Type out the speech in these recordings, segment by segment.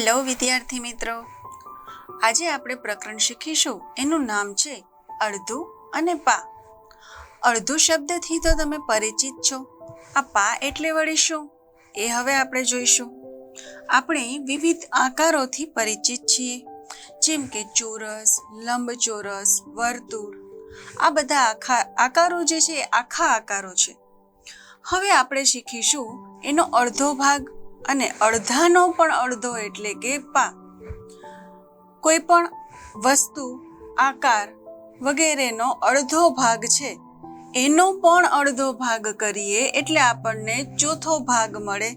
Hello વિદ્યાર્થી મિત્રો, આજે આપણે પ્રકરણ શીખીશું. એનું નામ છે અડધું અને પા. અડધું શબ્દથી તો તમે પરિચિત છો. આ પા એટલે વળી શું એ હવે આપણે જોઈશું. આપણે વિવિધ આકારોથી પરિચિત છીએ, જેમ કે ચોરસ, લંબચોરસ, વર્તુળ. આ બધા આકારો જે છે એ આખા આકારો છે. હવે આપણે શીખીશું એનો અડધો ભાગ અને અડધાનો પણ અડધો એટલે કે પા. કોઈ પણ વસ્તુ, આકાર વગેરેનો અડધો ભાગ છે એનો પણ અડધો ભાગ કરીએ એટલે આપણને ચોથો ભાગ મળે,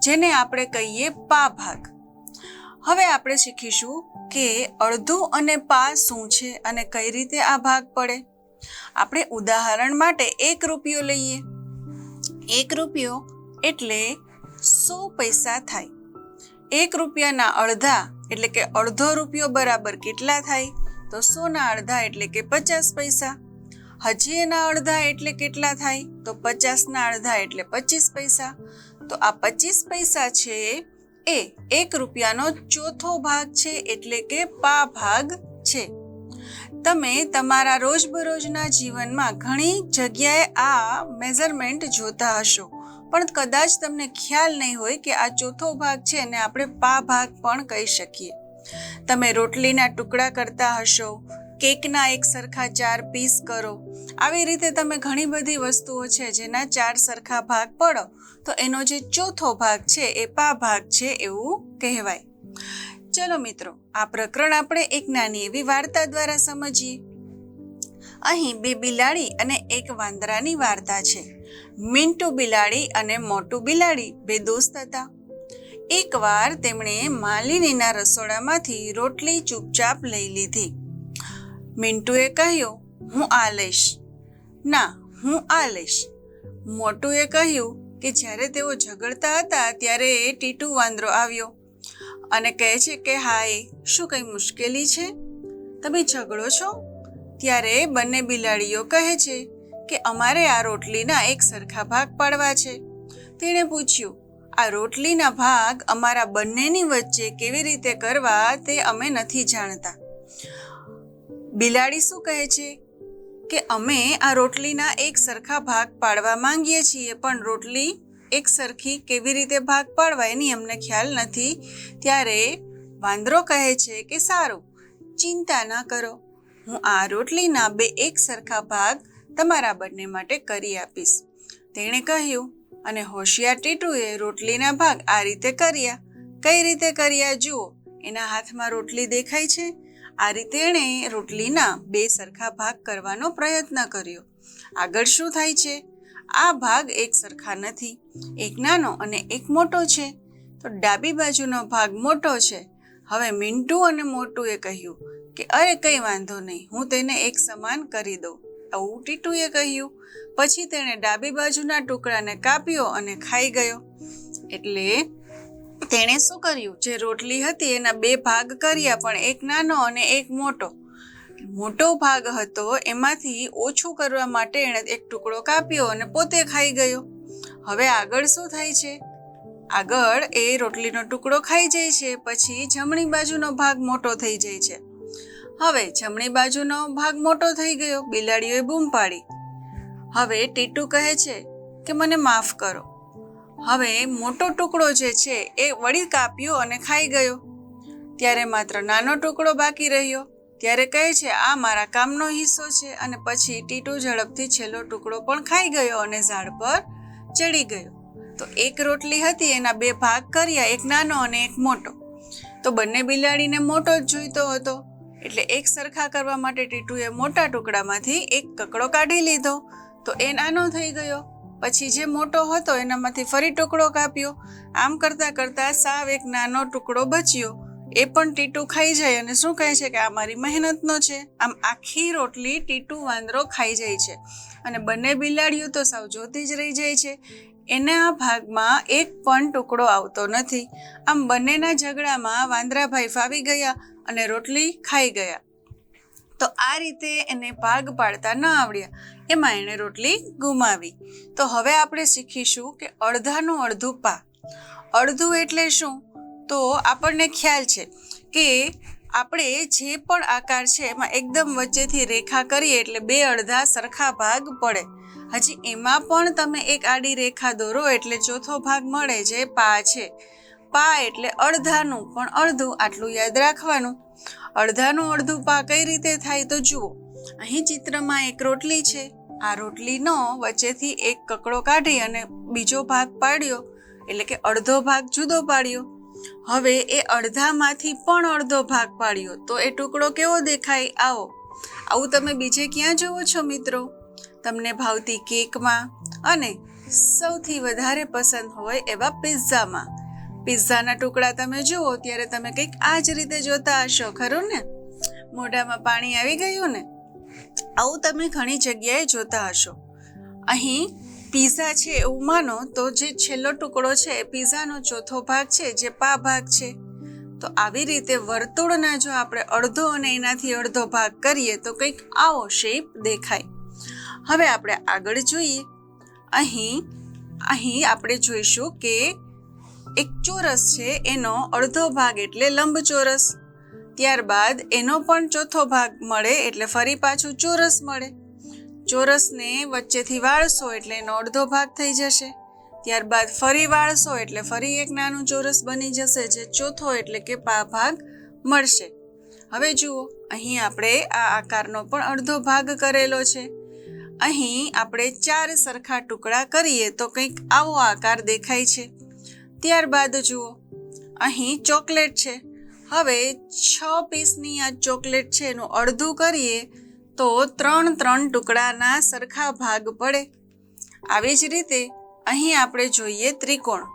જેને આપણે કહીએ પા ભાગ. હવે આપણે શીખીશું કે અડધું અને પા શું છે અને કઈ રીતે આ ભાગ પડે. આપણે ઉદાહરણ માટે 1 રૂપિયો લઈએ. 1 રૂપિયો એટલે 100 પૈસા થાય. 1 રૂપિયાના અડધા એટલે કે અડધો રૂપિયો બરાબર કેટલા થાય? તો 100 અડધા એટલે કે 50 પૈસા. હજી એના અડધા એટલે કેટલા થાય? તો 50 અડધા એટલે 25 પૈસા. તો આ 25 પૈસા છે એ 1 રૂપિયાનો ચોથો ભાગ છે, એટલે કે પા ભાગ છે. તમે તમારા રોજબરોજના જીવનમાં ઘણી જગ્યાએ આ મેઝરમેન્ટ જોતા હશો, પણ કદાચ તમને ખ્યાલ નહીં હોય કે આ ચોથો ભાગ છે અને આપણે પા ભાગ પણ કહી શકીએ. તમે રોટલીના ટુકડા કરતા હશો, કેકના એક સરખા 4 પીસ કરો. આવી રીતે તમે ઘણી બધી વસ્તુઓ છે જેના 4 સરખા ભાગ પડો તો એનો જે ચોથો ભાગ છે એ પા ભાગ છે એવું કહેવાય. ચલો મિત્રો, આ પ્રકરણ આપણે એક નાની એવી વાર્તા દ્વારા સમજીએ. અહીં 2 બિલાડી અને 1 વાંદરાની વાર્તા છે. મિન્ટુ બિલાડી અને મોટુ બિલાડી 2 દોસ્ત હતા. એકવાર તેમણે માલિનીના રસોડામાંથી રોટલી ચૂપચાપ લઈ લીધી. મિન્ટુએ કહ્યું, હું આ લઈશ. ના, હું આ લઈશ. મોટુએ કહ્યું કે જ્યારે તેઓ ઝઘડતા હતા ત્યારે ટીટુ વાંદરો આવ્યો અને કહે છે કે હાય, શું કંઈ મુશ્કેલી છે? તમે ઝઘડો છો? ત્યારે બંને બિલાડીઓ કહે છે કે અમારે આ રોટલીના એક સરખા ભાગ પાડવા છે. તેણે પૂછ્યું, આ રોટલીના ભાગ અમારા બંનેની વચ્ચે કેવી રીતે કરવા તે અમે નથી જાણતા. બિલાડી શું કહે છે કે અમે આ રોટલીના એક સરખા ભાગ પાડવા માંગીએ છીએ, પણ રોટલી એક સરખી કેવી રીતે ભાગ પાડવા એની અમને ખ્યાલ નથી. ત્યારે વાંદરો કહે છે કે સારું, ચિંતા ના કરો, હું આ રોટલીના 2 એક સરખા ભાગ તમારા બંને માટે કરી આપીશ. તેણે કહ્યું અને હોશિયાર ટીટુએ રોટલીના ભાગ આ રીતે કર્યા. કઈ રીતે કર્યા જુઓ. એના હાથમાં રોટલી દેખાય છે. આ રીતે એણે રોટલીના 2 સરખા ભાગ કરવાનો પ્રયત્ન કર્યો. આગળ શું થાય છે? આ ભાગ એક સરખા નથી. એક નાનો અને એક મોટો છે. તો ડાબી બાજુનો ભાગ મોટો છે. હવે મિન્ટુ અને મોટુએ કહ્યું કે અરે કંઈ વાંધો નહીં, હું તેને એક સમાન કરી દઉં. આવું ટીટુએ કહ્યું. પછી તેણે ડાબી બાજુના ટુકડાને કાપ્યો અને ખાઈ ગયો. એટલે તેણે શું કર્યું? જે રોટલી હતી એના 2 ભાગ કર્યા, પણ એક નાનો અને એક મોટો. મોટો ભાગ હતો એમાંથી ઓછું કરવા માટે એણે એક ટુકડો કાપ્યો અને પોતે ખાઈ ગયો. હવે આગળ શું થાય છે? આગળ એ રોટલીનો ટુકડો ખાઈ જાય છે, પછી જમણી બાજુનો ભાગ મોટો થઈ જાય છે. હવે જમણી બાજુનો ભાગ મોટો થઈ ગયો. બિલાડીઓએ બૂમ પાડી. હવે ટીટુ કહે છે કે મને માફ કરો. હવે મોટો ટુકડો જે છે એ વળી કાપ્યો અને ખાઈ ગયો. ત્યારે માત્ર નાનો ટુકડો બાકી રહ્યો. ત્યારે કહે છે આ મારા કામનો હિસ્સો છે. અને પછી ટીટુ ઝડપથી છેલ્લો ટુકડો પણ ખાઈ ગયો અને ઝાડ પર ચડી ગયો. તો એક રોટલી હતી, એના 2 ભાગ કર્યા, એક નાનો અને એક મોટો. તો બંને બિલાડીને મોટો જ જોઈતો હતો, એટલે એક સરખા કરવા માટે ટીટુએ મોટા ટુકડામાંથી એક કકડો કાઢી લીધો. તો એ નાનો થઈ ગયો. પછી જે મોટો હતો એનામાંથી ફરી ટુકડો કાપ્યો. આમ કરતાં કરતાં સાવ એક નાનો ટુકડો બચ્યો. એ પણ ટીટુ ખાઈ જાય અને શું કહે છે કે આ મારી મહેનતનો છે. આમ આખી રોટલી ટીટુ વાંદરો ખાઈ જાય છે અને બંને બિલાડીઓ તો સાવ જોતી જ રહી જાય છે. એના ભાગમાં એક પણ ટુકડો આવતો નથી. આમ બંનેના ઝઘડામાં વાંદરાભાઈ ફાવી ગયા અને રોટલી ખાઈ ગયા. તો આ રીતે એને ભાગ પાડતા ન આવડ્યા, એમાં એણે રોટલી ગુમાવી. તો હવે આપણે શીખીશું કે અડધાનું અડધું પા. અડધું એટલે શું? તો આપણને ખ્યાલ છે કે આપણે જે પણ આકાર છે એમાં એકદમ વચ્ચેથી રેખા કરીએ એટલે બે અડધા સરખા ભાગ પડે. હજી એમાં પણ તમે એક આડી રેખા દોરો એટલે ચોથો ભાગ મળે જે પા છે. પા એટલે અડધાનું પણ અડધું, આટલું યાદ રાખવાનું. અડધાનું અડધું પા કઈ રીતે થાય તો જુઓ, અહીં ચિત્રમાં એક રોટલી છે. આ રોટલીનો વચ્ચેથી એક કકડો કાઢી અને બીજો ભાગ પાડ્યો એટલે કે અડધો ભાગ જુદો પાડ્યો. હવે એ અડધામાંથી પણ અડધો ભાગ પાડ્યો તો એ ટુકડો કેવો દેખાય? આવું તમે બીજે ક્યાં જુઓ છો મિત્રો? તમને ભાવતી કેકમાં અને સૌથી વધારે પસંદ હોય એવા પિઝામાં. પિઝાના ટુકડા તમે જુઓ ત્યારે તમે કંઈક આ જ રીતે જોતા હશો, ખરું ને? મોઢામાં પાણી આવી ગયું ને? આવું તમે ઘણી જગ્યાએ જોતા હશો. અહીં પિઝા છે એવું માનો તો જે છેલ્લો ટુકડો છે એ પિઝાનો ચોથો ભાગ છે જે પા ભાગ છે. તો આવી રીતે વર્તુળના જો આપણે અડધો અને એનાથી અડધો ભાગ કરીએ તો કંઈક આવો શેપ દેખાય. હવે આપણે આગળ જોઈએ. અહીં આપણે જોઈશું કે એક ચોરસ છે એનો અડધો ભાગ એટલે લંબચોરસ. ત્યારબાદ એનો પણ ચોથો ભાગ મળે એટલે ફરી પાછું ચોરસ મળે. ચોરસને વચ્ચેથી વાળશો એટલે એનો અડધો ભાગ થઈ જશે. ત્યારબાદ ફરી વાળશો એટલે ફરી એક નાનું ચોરસ બની જશે જે ચોથો એટલે કે પા ભાગ મળશે. હવે જુઓ, અહીં આપણે આ આકારનો પણ અડધો ભાગ કરેલો છે. અહીં આપણે 4 સરખા ટુકડા કરીએ તો કંઈક આવો આકાર દેખાય છે. ત્યારબાદ જુઓ, અહીં ચોકલેટ છે. હવે 6 પીસની આ ચોકલેટ છે એનું અડધું કરીએ તો 3 ટુકડાના સરખા ભાગ પડે. આવી જ રીતે અહીં આપણે જોઈએ ત્રિકોણ.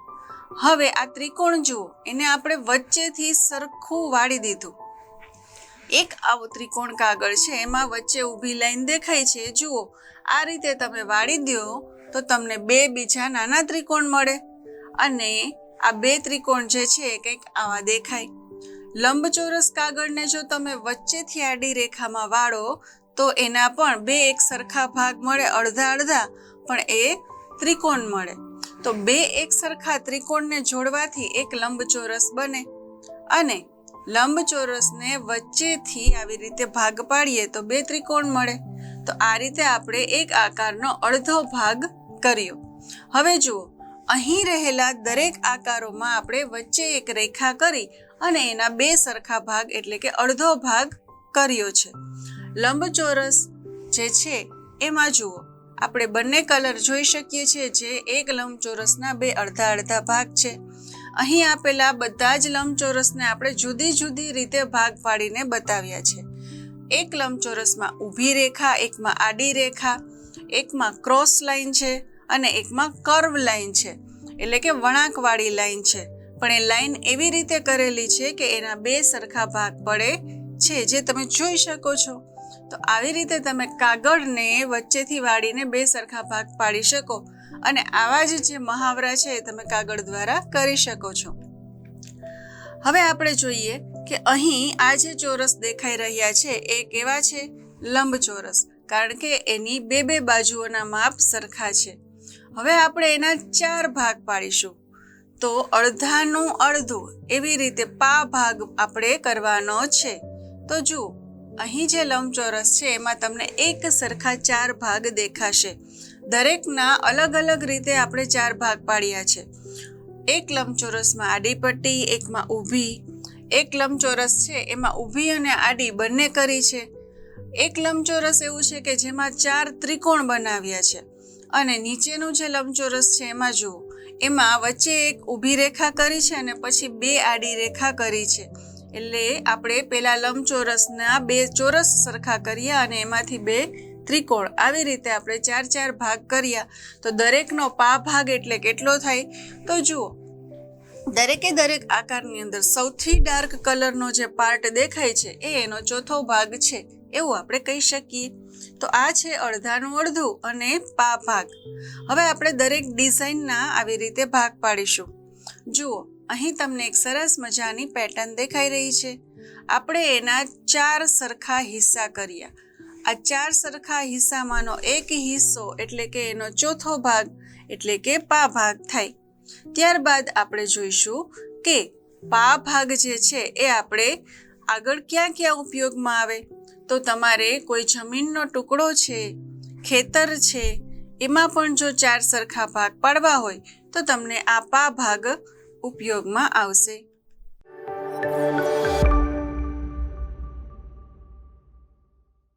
હવે આ ત્રિકોણ જુઓ, એને આપણે વચ્ચેથી સરખું વાળી દીધું. એક આવો ત્રિકોણ કાગળ છે એમાં વચ્ચે ઊભી લાઈન દેખાય છે. જુઓ, આ રીતે તમે વાળી દો તો તમને 2 બીજા નાના ત્રિકોણ મળે અને આ 2 ત્રિકોણ જે છે કંઈક આવા દેખાય. લંબચોરસ કાગળને જો તમે વચ્ચેથી આડી રેખામાં વાળો તો એના પણ 2 એક સરખા ભાગ મળે, અડધા અડધા, પણ એ ત્રિકોણ મળે. તો 2 એક સરખા ત્રિકોણને જોડવાથી એક લંબચોરસ બને અને લંબચોરસને વચ્ચેથી આવી રીતે ભાગ પાડીએ તો 2 ત્રિકોણ મળે. તો આ રીતે આપણે એક આકારનો અડધો ભાગ કર્યો. હવે જુઓ, અહીં રહેલા દરેક આકારોમાં આપણે વચ્ચે એક રેખા કરી અને એના 2 સરખા ભાગ એટલે કે અડધો ભાગ કર્યો છે. લંબચોરસ જે છે એમાં જુઓ, આપણે બંને કલર જોઈ શકીએ છીએ જે એક લંબચોરસના 2 અડધા અડધા ભાગ છે. અહીં આપેલા બધા જ લંબચોરસને આપણે જુદી જુદી રીતે ભાગ પાડીને બતાવ્યા છે. એક લંબચોરસમાં ઊભી રેખા, એકમાં આડી રેખા, એકમાં ક્રોસ લાઈન છે અને એકમાં કર્વ લાઈન છે એટલે કે વળાંકવાળી લાઈન છે. પણ એ લાઈન એવી રીતે કરેલી છે કે એના 2 સરખા ભાગ પડે છે જે તમે જોઈ શકો છો. તો આવી રીતે તમે કાગળને વચ્ચેથી વાળીને 2 સરખા ભાગ પાડી શકો અને આવા જ જે મહાવરા છે તમે કાગળ દ્વારા કરી શકો છો. હવે આપણે જોઈએ કે અહીં આ જે ચોરસ દેખાઈ રહ્યા છે એ કેવા છે? લંબચોરસ, કારણ કે એની 2 બાજુઓના માપ સરખા છે. હવે આપણે એના 4 ભાગ પાડીશું તો અડધાનું અડધું એવી રીતે પા ભાગ આપણે કરવાનો છે. તો જુઓ, અહીં જે લંબચોરસ છે એમાં તમને એક સરખા 4 ભાગ દેખાશે. દરેકના અલગ અલગ રીતે આપણે 4 ભાગ પાડ્યા છે. એક લંબચોરસમાં આડી પટ્ટી, એકમાં ઊભી. એક લંબચોરસ છે એમાં ઊભી અને આડી બંને કરી છે. એક લંબચોરસ એવું છે કે જેમાં 4 ત્રિકોણ બનાવ્યા છે અને નીચેનું જે લંબચોરસ છે એમાં જુઓ, એમાં વચ્ચે એક ઊભી રેખા કરી છે અને પછી 2 આડી રેખા કરી છે. એટલે આપણે પેલા લંબચોરસના 2 ચોરસ સરખા કર્યા અને એમાંથી 2 ત્રિકોણ. આવી રીતે આપણે 4 ભાગ કર્યા. તો દરેકનો પા ભાગ એટલે કેટલો થાય? તો જુઓ, દરેકે દરેક આકારની અંદર સૌથી ડાર્ક કલરનો જે પાર્ટ દેખાય છે એ એનો ચોથો ભાગ છે એવું આપણે કહી શકીએ. તો આ છે અડધાનું અડધું અને પા ભાગ. હવે આપણે દરેક ડિઝાઇનના આવી રીતે ભાગ પાડીશું. જુઓ, અહીં તમને એક સરસ મજાની પેટર્ન દેખાઈ રહી છે. આપણે એના 4 સરખા હિસ્સા કર્યા. આ 4 સરખા હિસ્સામાંનો એક હિસ્સો એટલે કે એનો ચોથો ભાગ એટલે કે પા ભાગ થાય. ત્યારબાદ આપણે જોઈશું કે પા ભાગ જે છે એ આપણે આગળ ક્યાં ક્યાં ઉપયોગમાં આવે? તો તમારે કોઈ જમીનનો ટુકડો છે, ખેતર છે, એમાં પણ જો 4 સરખા ભાગ પાડવા હોય તો તમને આ પા ભાગ ઉપયોગમાં આવશે.